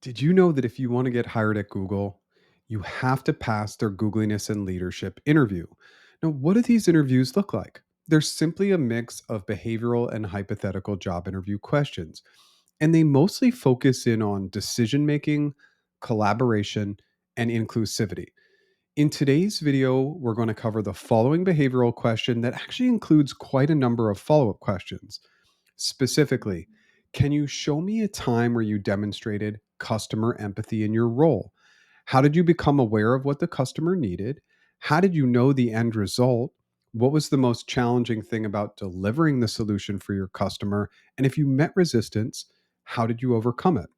Did you know that if you want to get hired at Google, you have to pass their Googliness and leadership interview? Now, what do these interviews look like? They're simply a mix of behavioral and hypothetical job interview questions, and they mostly focus in on decision making, collaboration, and inclusivity. In today's video, we're going to cover the following behavioral question that actually includes quite a number of follow up questions. Specifically, can you show me a time where you demonstrated customer empathy in your role? How did you become aware of what the customer needed? How did you know the end result? What was the most challenging thing about delivering the solution for your customer? And if you met resistance, how did you overcome it?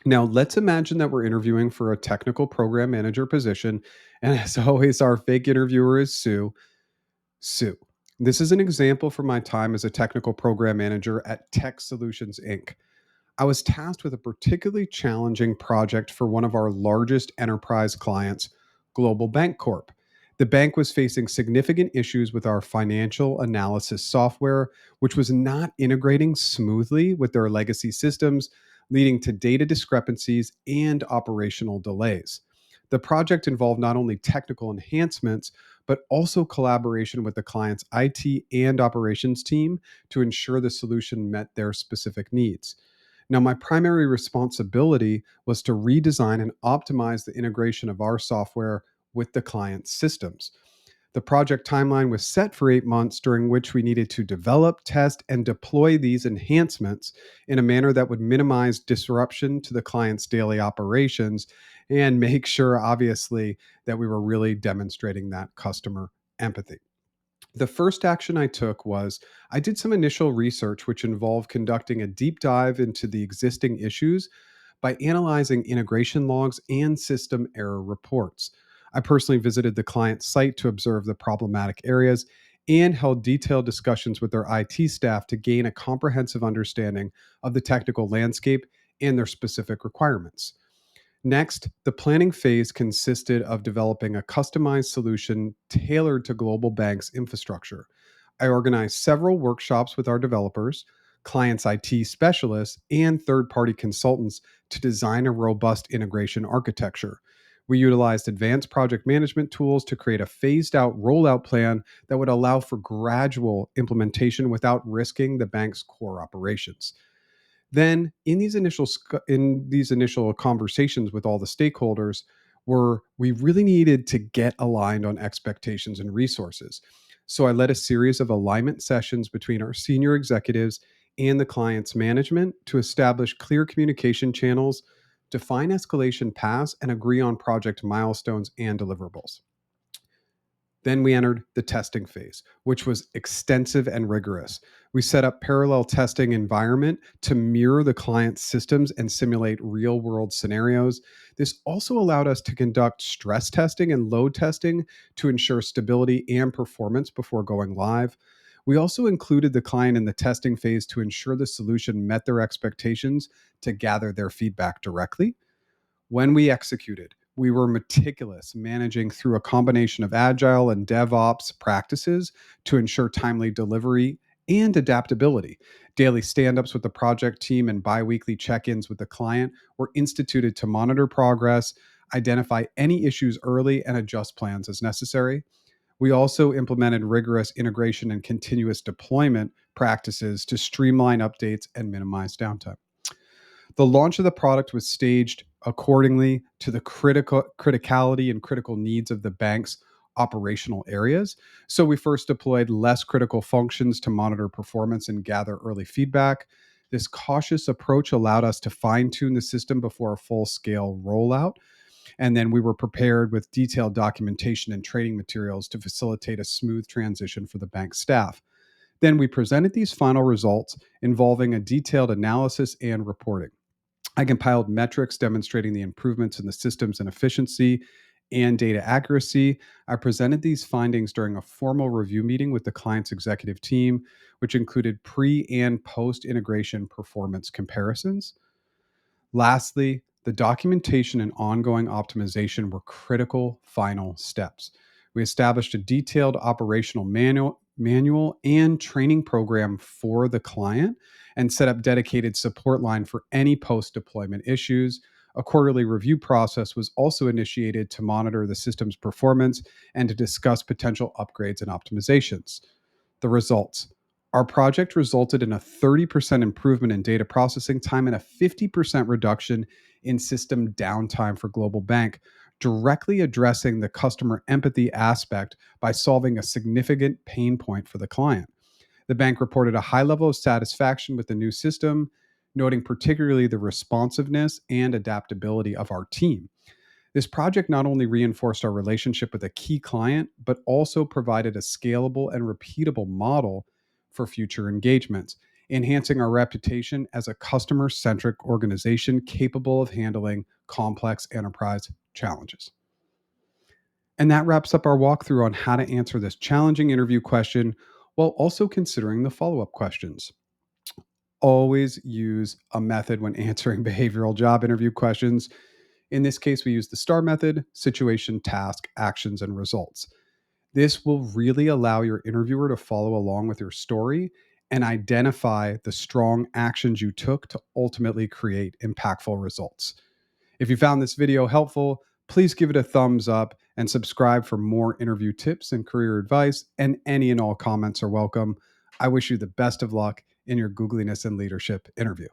Now, let's imagine that we're interviewing for a technical program manager position. And as always, our fake interviewer is Sue. Sue. This is an example from my time as a technical program manager at Tech Solutions Inc. I was tasked with a particularly challenging project for one of our largest enterprise clients, Global Bank Corp. The bank was facing significant issues with our financial analysis software, which was not integrating smoothly with their legacy systems, leading to data discrepancies and operational delays. The project involved not only technical enhancements, but also collaboration with the client's IT and operations team to ensure the solution met their specific needs. Now, my primary responsibility was to redesign and optimize the integration of our software with the client's systems. The project timeline was set for 8 months, during which we needed to develop, test, and deploy these enhancements in a manner that would minimize disruption to the client's daily operations and make sure, obviously, that we were really demonstrating that customer empathy. The first action I took was I did some initial research, which involved conducting a deep dive into the existing issues by analyzing integration logs and system error reports. I personally visited the client site to observe the problematic areas and held detailed discussions with their IT staff to gain a comprehensive understanding of the technical landscape and their specific requirements. Next, the planning phase consisted of developing a customized solution tailored to global banks' infrastructure. I organized several workshops with our developers, clients' IT specialists, and third party consultants to design a robust integration architecture. We utilized advanced project management tools to create a phased out rollout plan that would allow for gradual implementation without risking the bank's core operations. Then in these initial conversations with all the stakeholders, were we really needed to get aligned on expectations and resources. So I led a series of alignment sessions between our senior executives and the client's management to establish clear communication channels, define escalation paths, and agree on project milestones and deliverables. Then we entered the testing phase, which was extensive and rigorous. We set up parallel testing environment to mirror the client's systems and simulate real-world scenarios. This also allowed us to conduct stress testing and load testing to ensure stability and performance before going live. We also included the client in the testing phase to ensure the solution met their expectations to gather their feedback directly. When we executed, we were meticulous, managing through a combination of agile and DevOps practices to ensure timely delivery and adaptability. Daily stand ups with the project team and bi weekly check ins with the client were instituted to monitor progress, identify any issues early, and adjust plans as necessary. We also implemented rigorous integration and continuous deployment practices to streamline updates and minimize downtime. The launch of the product was staged accordingly to the criticality and critical needs of the bank's operational areas. So we first deployed less critical functions to monitor performance and gather early feedback. This cautious approach allowed us to fine tune the system before a full scale rollout. And then we were prepared with detailed documentation and training materials to facilitate a smooth transition for the bank staff. Then we presented these final results involving a detailed analysis and reporting. I compiled metrics demonstrating the improvements in the systems and efficiency and data accuracy. I presented these findings during a formal review meeting with the client's executive team, which included pre and post integration performance comparisons. Lastly, the documentation and ongoing optimization were critical final steps. We established a detailed operational manual and training program for the client and set up dedicated support line for any post deployment issues. A quarterly review process was also initiated to monitor the system's performance and to discuss potential upgrades and optimizations. The results. Our project resulted in a 30% improvement in data processing time and a 50% reduction in system downtime for Global Bank, directly addressing the customer empathy aspect by solving a significant pain point for the client. The bank reported a high level of satisfaction with the new system, noting particularly the responsiveness and adaptability of our team. This project not only reinforced our relationship with a key client, but also provided a scalable and repeatable model for future engagements, enhancing our reputation as a customer centric organization capable of handling complex enterprise challenges. And that wraps up our walkthrough on how to answer this challenging interview question while also considering the follow up questions. Always use a method when answering behavioral job interview questions. In this case, we use the STAR method: situation, task, actions, and results. This will really allow your interviewer to follow along with your story and identify the strong actions you took to ultimately create impactful results. If you found this video helpful, please give it a thumbs up and subscribe for more interview tips and career advice, and any and all comments are welcome. I wish you the best of luck in your Googliness and leadership interview.